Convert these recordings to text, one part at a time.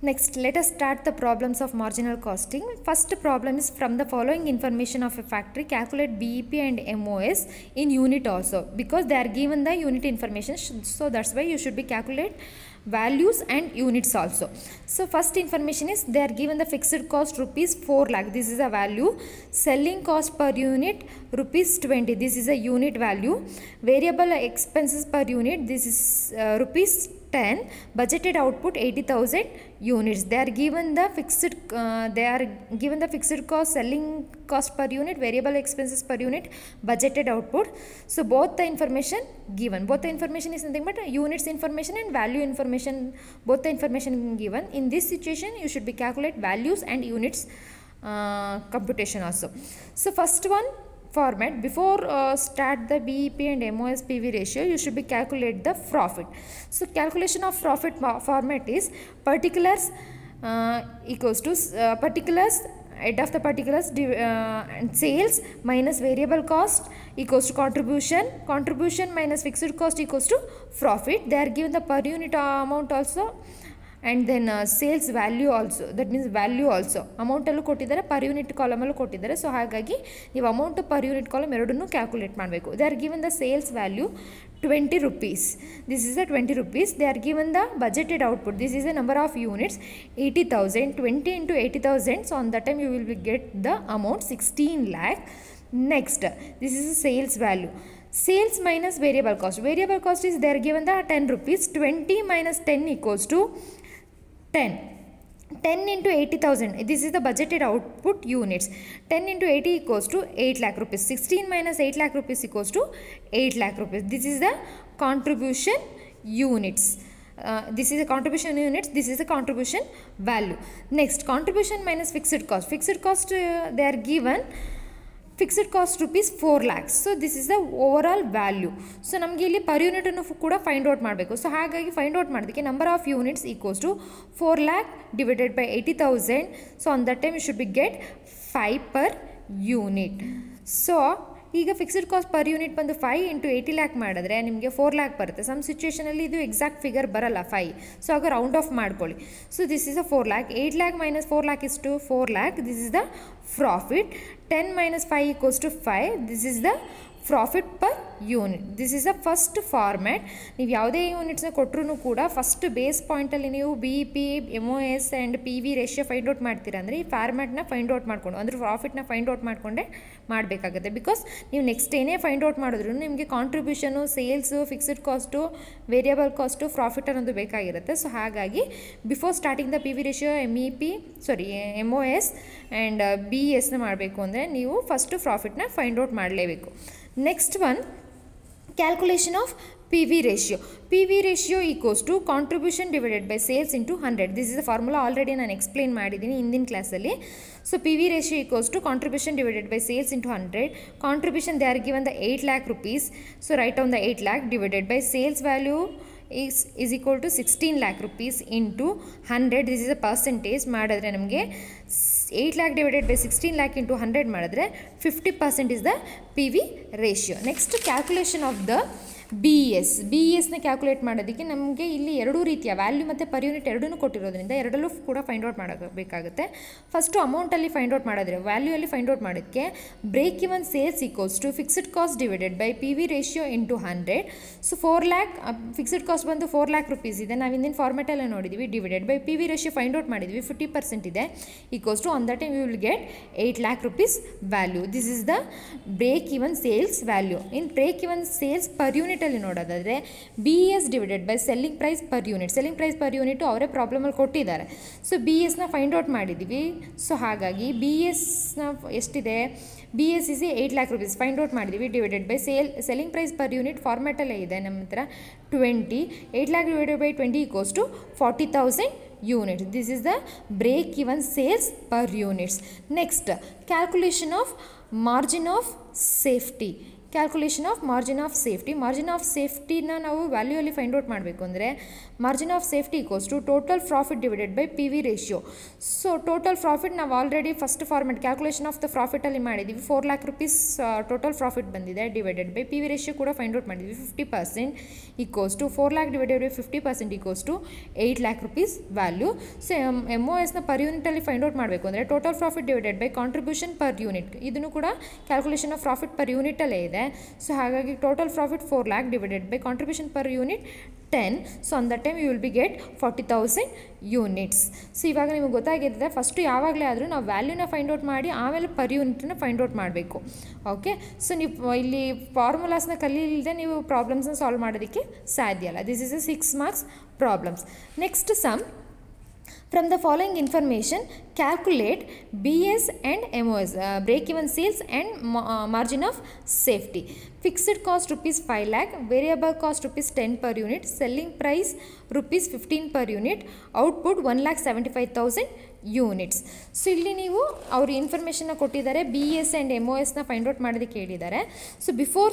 Next, let us start the problems of marginal costing. First problem is from the following information of a factory, calculate BEP and MOS in unit also, because they are given the unit information. So that's why you should be calculate values and units also. So first information is they are given the fixed cost rupees 4 lakh. This is a value. Selling cost per unit rupees 20. This is a unit value. Variable expenses per unit. This is rupees 10. Budgeted output 80,000 units. They are given the fixed cost, selling cost per unit, variable expenses per unit, budgeted output. So both the information given. Both the information is nothing but units information and value information. Both the information given. In this situation, you should be calculate values and units computation also. So first one, format, before start the BEP and MOS PV ratio, you should be calculate the profit. So calculation of profit format is particulars equals to particulars, head of the particulars and sales minus variable cost equals to contribution minus fixed cost equals to profit. They are given the per unit amount also, and then sales value also, that means value also, amount allu kottidare, per unit column allu kottidare. So hagagi ನೀವು amount per unit column ಎರಡನ್ನೂ calculate ಮಾಡಬೇಕು. They are given the sales value 20 rupees. This is the 20 rupees. They are given the budgeted output. This is the number of units 80,000. 20 into 80,000. So on that time you will get the amount 16 lakh. Next, this is the sales value. Sales minus variable cost. Variable cost is they are given the 10 rupees. 20 minus 10 equals to 10. 10 into 80,000. This is the budgeted output units. 10 into 80 equals to 8 lakh rupees. 16 minus 8 lakh rupees equals to 8 lakh rupees. This is the contribution units. This is the contribution units. This is the contribution value. Next, contribution minus fixed cost. Fixed cost they are given fixed cost rupees 4 lakhs. So this is the overall value. So ನಮಗೆ ಇಲ್ಲಿ per unit ಅನ್ನು ಕೂಡ find out ಮಾಡಬೇಕು. So ಹಾಗಾಗಿ find out ಮಾಡೋದಕ್ಕೆ number of units equals to 4 lakh divided by 80,000. So on that time you should be get 5 per unit. So ಈಗ fixed cost per unit ಬಂದು 5 into 80 lac ಮಾಡಿದ್ರೆ ನಿಮಗೆ 4 lac ಬರುತ್ತೆ. Some ಸಿಚುವೇಷನಲ್ಲಿ ಇದು exact figure ಬರಲ್ಲ 5. So ಆಗ round off ಮಾಡ್ಕೊಳ್ಳಿ. So this is a 4 lakh. 8 lakh minus 4 lakh is to 4 lakh. This is the profit. 10 minus 5 equals to 5. This is the profit per unit. This is the first format. ನೀವು ಯಾವುದೇ ಯೂನಿಟ್ಸ್ನ ಕೊಟ್ಟರು ಕೂಡ first base ಪಾಯಿಂಟಲ್ಲಿ ನೀವು BEP, MOS and PV ratio find out ಮಾಡ್ತೀರಾ ಅಂದರೆ ಈ ಫಾರ್ಮ್ಯಾಟ್ನ find out ಮಾಡಿಕೊಂಡು ಅಂದರೆ ಪ್ರಾಫಿಟ್ನ ಫೈಂಡ್ ಔಟ್ ಮಾಡಿಕೊಂಡೇ ಮಾಡಬೇಕಾಗುತ್ತೆ. ಬಿಕಾಸ್ ನೀವು ನೆಕ್ಸ್ಟ್ ಏನೇ ಫೈಂಡ್ ಔಟ್ ಮಾಡಿದ್ರು ನಿಮಗೆ contribution, sales, fixed cost, variable cost, profit ಅನ್ನೋದು ಬೇಕಾಗಿರುತ್ತೆ. ಸೊ ಹಾಗಾಗಿ before starting the PV ratio MOS and BESನ ಮಾಡಬೇಕು ಅಂದರೆ ನೀವು ಫಸ್ಟು ಪ್ರಾಫಿಟ್ನ ಫೈಂಡ್ ಔಟ್ ಮಾಡಲೇಬೇಕು. Next one, calculation of PV ratio. PV ratio equals to contribution divided by sales into 100. This is the formula already ನಾನು explain ಮಾಡಿದ್ದೀನಿ ಹಿಂದಿನ ಕ್ಲಾಸಲ್ಲಿ. So PV ratio equals to contribution divided by sales into 100. Contribution they are given the 8 lakh rupees. So write down the 8 lakh divided by sales value is equal to 16 lakh rupees into 100. This is a percentage. ಮಾಡಿದ್ರೆ ನಮಗೆ 8 lakh divided by 16 lakh into 100 ಮಾಡಿದ್ರೆ 50% is the PV ratio. Next, calculation of the BESನ calculate ಮಾಡೋದಕ್ಕೆ ನಮಗೆ ಇಲ್ಲಿ ಎರಡೂ ರೀತಿಯ value ಮತ್ತು ಪರ್ ಯೂನಿಟ್ ಎರಡೂ ಕೊಟ್ಟಿರೋದ್ರಿಂದ ಎರಡಲ್ಲೂ ಕೂಡ ಫೈಂಡ್ ಔಟ್ ಮಾಡಬೇಕಾಗುತ್ತೆ. ಫಸ್ಟು ಅಮೌಂಟಲ್ಲಿ ಫೈಂಡ್ ಔಟ್ ಮಾಡಿದ್ರೆ ವ್ಯಾಲ್ಯೂಯಲ್ಲಿ ಫೈಂಡ್ ಔಟ್ ಮಾಡೋದಕ್ಕೆ break even sales equals to fixed cost divided by PV ratio into 100. So 4 lakh fixed cost ಬಂದು 4 ಲ್ಯಾಕ್ ರುಪೀಸ್ ಇದೆ. ನಾವು ಹಿಂದಿನ ಫಾರ್ಮೆಟೆಲ್ಲ ನೋಡಿದ್ವಿ. Divided by PV ratio find out ಮಾಡಿದ್ವಿ, 50% ಇದೆ. Equals to on that time you will get 8 lakh rupees value. This is the break even sales value. In break even sales per unit ಅಲ್ಲಿ ನೋಡೋದಾದರೆ BES divided by selling price per unit. Selling price per unit ಅವರೇ ಪ್ರಾಬ್ಲಮಲ್ಲಿ ಕೊಟ್ಟಿದ್ದಾರೆ. So BESನ find out ಮಾಡಿದ್ದೀವಿ. So ಹಾಗಾಗಿ BESನ ಎಷ್ಟಿದೆ, BES is 8 lakh rupees find out ಮಾಡಿದ್ದೀವಿ. Divided by selling price per unit ಫಾರ್ಮ್ಯಾಟಲ್ಲೇ ಇದೆ ನಮ್ಮ ಹತ್ರ 20. 8 lakh divided by 20 equals to 40,000 units. This is the break even sales per units. Next, calculation of margin of safety. Calculation of margin of safety. Margin of ಸೇಫ್ಟಿನ ನಾವು ವ್ಯಾಲ್ಯೂಯಲ್ಲಿ find out ಮಾಡಬೇಕು ಅಂದರೆ margin of safety equals to total profit divided by P V ratio. So total profit ನಾವು already first format calculation of the ಪ್ರಾಫಿಟಲ್ಲಿ ಮಾಡಿದ್ದೀವಿ. 4 lakh rupees total profit ಬಂದಿದೆ, divided by P V ratio ಕೂಡ find out ಮಾಡಿದ್ವಿ. 50% equals to 4 lakh divided by 50% equals to 8 lakh rupees value. So MOSನ per ಯೂನಿಟಲ್ಲಿ find out ಮಾಡಬೇಕು ಅಂದರೆ total profit divided by contribution per unit, ಇದನ್ನು ಕೂಡ calculation of profit per ಯೂನಿಟಲ್ಲೇ ಇದೆ. ಸೊ ಹಾಗಾಗಿ total profit 4 lakh divided by contribution per unit 10. So on that time you will be get 40,000 units. ಸೊ ಇವಾಗ ನಿಮಗೆ ಗೊತ್ತಾಗಿರ್ತದೆ, ಫಸ್ಟು ಯಾವಾಗಲೇ ಆದರೂ ನಾವು ವ್ಯಾಲ್ಯೂನ ಫೈಂಡ್ ಔಟ್ ಮಾಡಿ ಆಮೇಲೆ ಪರ್ ಯೂನಿಟನ್ನು ಫೈಂಡ್ ಔಟ್ ಮಾಡಬೇಕು. ಓಕೆ, ಸೊ ನೀವು ಇಲ್ಲಿ ಫಾರ್ಮುಲಾಸ್ನ ಕಲಿಯಲಿಲ್ಲದೆ ನೀವು ಪ್ರಾಬ್ಲಮ್ಸ್ನ ಸಾಲ್ವ್ ಮಾಡೋದಕ್ಕೆ ಸಾಧ್ಯ ಇಲ್ಲ. This is a 6 marks problems. Next sum. From the following information, calculate BS and MOS, break-even sales and margin of safety. Fixed cost rupees 5 lakh, variable cost rupees 10 per unit, selling price rupees 15 per unit, output 1,75,000 units. So ಇಲ್ಲಿ ನೀವು ಅವರು ಇನ್ಫಾರ್ಮೇಷನ್ನ ಕೊಟ್ಟಿದ್ದಾರೆ, BES and MOSನ find out ಮಾಡೋದಕ್ಕೆ ಹೇಳಿದ್ದಾರೆ. So before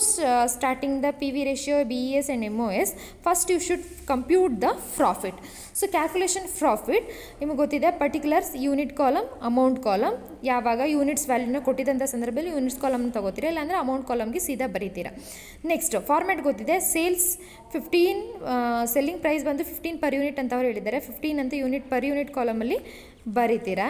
starting the P V ratio, BES and MOS, first you should compute the profit. So calculation profit ನಿಮಗೆ ಗೊತ್ತಿದೆ, particulars unit column, amount column. ಯಾವಾಗ ಯೂನಿಟ್ಸ್ ವ್ಯಾಲ್ಯೂನ ಕೊಟ್ಟಿದ್ದಂಥ ಸಂದರ್ಭದಲ್ಲಿ ಯೂನಿಟ್ಸ್ ಕಾಲಮ್ನ ತೊಗೋತೀರಾ, ಇಲ್ಲಾಂದರೆ ಅಮೌಂಟ್ ಕಾಲಮ್ಗೆ ಸೀದಾ ಬರೀತೀರಾ. ನೆಕ್ಸ್ಟ್ ಫಾರ್ಮ್ಯಾಟ್ ಗೊತ್ತಿದೆ, ಸೇಲ್ಸ್ 15, ಸೆಲ್ಲಿಂಗ್ ಪ್ರೈಸ್ ಬಂದು 15 per unit ಅಂತ ಅವ್ರು ಹೇಳಿದ್ದಾರೆ. 15 ಅಂತ ಯೂನಿಟ್ ಪರ್ ಯೂನಿಟ್ ಕಾಲಮಲ್ಲಿ ಬರೀತೀರಾ.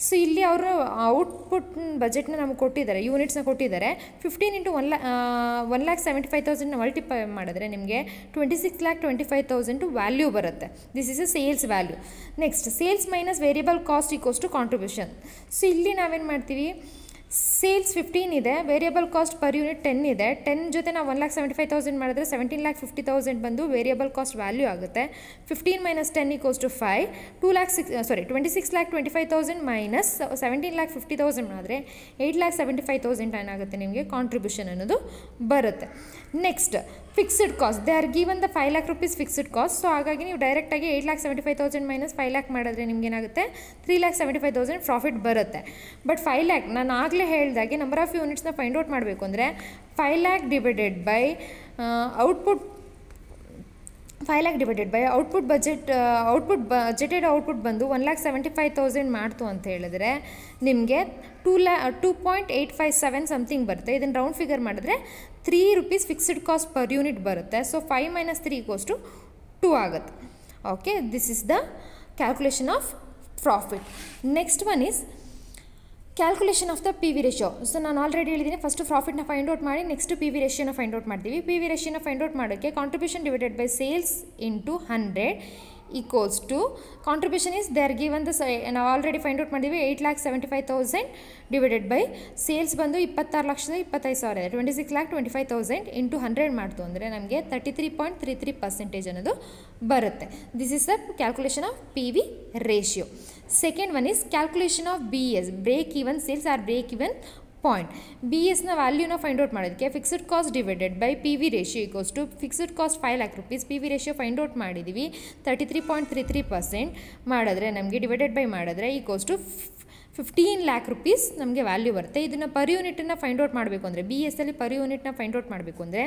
ಸೊ ಇಲ್ಲಿ ಅವರು ಔಟ್ಪುಟ್ ಬಜೆಟ್ನ ನಮಗೆ ಕೊಟ್ಟಿದ್ದಾರೆ, ಯೂನಿಟ್ಸ್ನ ಕೊಟ್ಟಿದ್ದಾರೆ. 15 into 1,75,000 ಮಲ್ಟಿಪ್ಲೈ ಮಾಡಿದ್ರೆ ನಿಮಗೆ 26,25,000 ವ್ಯಾಲ್ಯೂ ಬರುತ್ತೆ. This is a sales value. Next sales minus variable cost equals to contribution. So ಇಲ್ಲಿ ನಾವೇನು ಮಾಡ್ತೀವಿ, ಸೇಲ್ಸ್ 15 ಇದೆ, ವೇರಿಯಬಲ್ ಕಾಸ್ಟ್ ಪರ್ ಯೂನಿಟ್ 10 ಇದೆ. 10 ಜೊತೆ ನಾವು 1,75,000 ಮಾಡಿದ್ರೆ 17,50,000 ಬಂದು ವೇರಿಯಬಲ್ ಕಾಸ್ಟ್ ವ್ಯಾಲ್ಯೂ ಆಗುತ್ತೆ. 15 minus 10 ಈಕ್ವಲ್ಸ್ ಟು 5. 26,25,000 ಮೈನಸ್ 17,50,000 ಮಾಡಿದ್ರೆ 8,75,000 ಏನಾಗುತ್ತೆ ನಿಮಗೆ ಕಾಂಟ್ರಿಬ್ಯೂಷನ್ ಅನ್ನೋದು ಬರುತ್ತೆ. Next fixed cost, they are given the 5 lakh rupees fixed cost. So ಹಾಗಾಗಿ ನೀವು ಡೈರೆಕ್ಟಾಗಿ 8,75,000 ಮೈನಸ್ 5 lakh ಮಾಡಿದ್ರೆ ನಿಮ್ಗೆ ಏನಾಗುತ್ತೆ 3,75,000 ಪ್ರಾಫಿಟ್ ಬರುತ್ತೆ. ಬಟ್ 5 lakh ನಾನು ಆಗಲೇ ಹೇಳಿದಾಗೆ ನಂಬರ್ ಆಫ್ ಯೂನಿಟ್ಸ್ನ ಫೈಂಡ್ ಔಟ್ ಮಾಡಬೇಕು ಅಂದರೆ 5 lakh divided by output 5 lakh divided by output budgeted output ಬಂದು 1,75,000 ಮಾಡ್ತು ಅಂತ ಹೇಳಿದ್ರೆ ನಿಮಗೆ 2.857 ಸಮಥಿಂಗ್ ಬರುತ್ತೆ. ಇದನ್ನು ರೌಂಡ್ ಫಿಗರ್ ಮಾಡಿದ್ರೆ 3 rupees fixed cost per unit ಬರುತ್ತೆ. ಸೊ 5 minus 3 ಈಕ್ವಲ್ಸ್ ಟು 2 ಆಗುತ್ತೆ. Okay, this is the calculation of profit. Next one is calculation of the P V ratio. So ನಾನು ಆಲ್ರೆಡಿ ಹೇಳಿದ್ದೀನಿ, ಫಸ್ಟು ಪ್ರಾಫಿಟ್ನ find out ಮಾಡಿ next P V ರೇಷಿಯೋನ find out ಮಾಡ್ತೀವಿ. P V ರೇಷಿಯೋನ find out ಮಾಡೋಕ್ಕೆ contribution divided by sales into 100 equals to contribution is they are given the, ನಾವು already find out ಮಾಡಿದ್ವಿ 8,75,000 ಡಿವೈಡೆಡ್ ಬೈ ಸೇಲ್ಸ್ ಬಂದು 26,25,000 ಇದೆ. 26,25,000 ಇಂಟು 100 ಮಾಡ್ತು ಅಂದರೆ ನಮಗೆ 33.33% ಅನ್ನೋದು ಬರುತ್ತೆ. This is the calculation of P V ratio. Second one is calculation of BS, break even sales or break even point. BSನ ವ್ಯಾಲ್ಯೂನ ಫೈಂಡ್ ಔಟ್ ಮಾಡೋದಕ್ಕೆ fixed cost divided by P V ratio equals to fixed cost 5 lakh rupees, P V ratio find out ಮಾಡಿದ್ದೀವಿ 33.33% ಮಾಡಿದ್ರೆ ನಮಗೆ divided by ಮಾಡಿದ್ರೆ equals to 15 lakh rupees ನಮಗೆ value ಬರುತ್ತೆ. ಇದನ್ನು ಪರ್ ಯೂನಿಟನ್ನು ಫೈಂಡ್ ಔಟ್ ಮಾಡಬೇಕು ಅಂದರೆ BSಲ್ಲಿ ಪರ್ ಯೂನಿಟ್ನ ಫೈಂಡ್ ಔಟ್ ಮಾಡಬೇಕು ಅಂದರೆ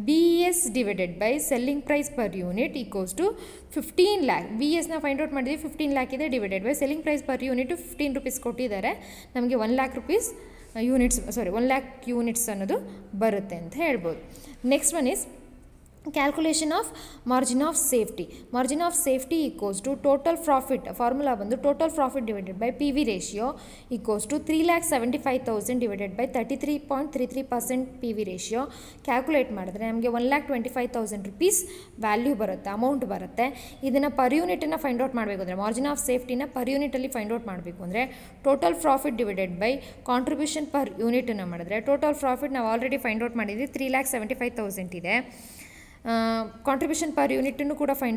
BS divided by selling price per unit equals to 15 lakh. BSನ ಫೈಂಡ್ ಔಟ್ ಮಾಡಿದ್ವಿ 15 lakh ಇದೆ, divided by selling price per unit 15 rupees ಕೊಟ್ಟಿದ್ದಾರೆ, ನಮಗೆ 1 lakh rupees units 1 lakh units ಅನ್ನೋದು ಬರುತ್ತೆ ಅಂತ ಹೇಳ್ಬೋದು. Next one is calculation of margin of safety. Margin of safety equals to total profit, formula ಬಂದು total profit divided by P V ratio equals to 3,75,000 divided by 33.33% P V ratio. Calculate ಮಾಡಿದ್ರೆ ನಮಗೆ 1,25,000 rupees value ಬರುತ್ತೆ, amount ಬರುತ್ತೆ. ಇದನ್ನು per ಯೂನಿಟನ್ನು find out ಮಾಡಬೇಕು ಅಂದರೆ margin of ಸೇಫ್ಟಿನ ಪರ್ ಯೂನಿಟಲ್ಲಿ ಫೈಂಡ್ ಔಟ್ ಮಾಡಬೇಕು ಅಂದರೆ total profit divided by contribution per ಯೂನಿಟನ್ನು ಮಾಡಿದ್ರೆ ಟೋಟಲ್ ಪ್ರಾಫಿಟ್ ನಾವು ಆಲ್ರೆಡಿ ಫೈಂಡ್ ಔಟ್ ಮಾಡಿದ್ವಿ 3,75,000 ಇದೆ. ಕಾಂಟ್ರಿಬ್ಯೂಷನ್ ಪರ್ ಯೂನಿಟನ್ನು ಕೂಡ ಫೈಂಡ್ ಔಟ್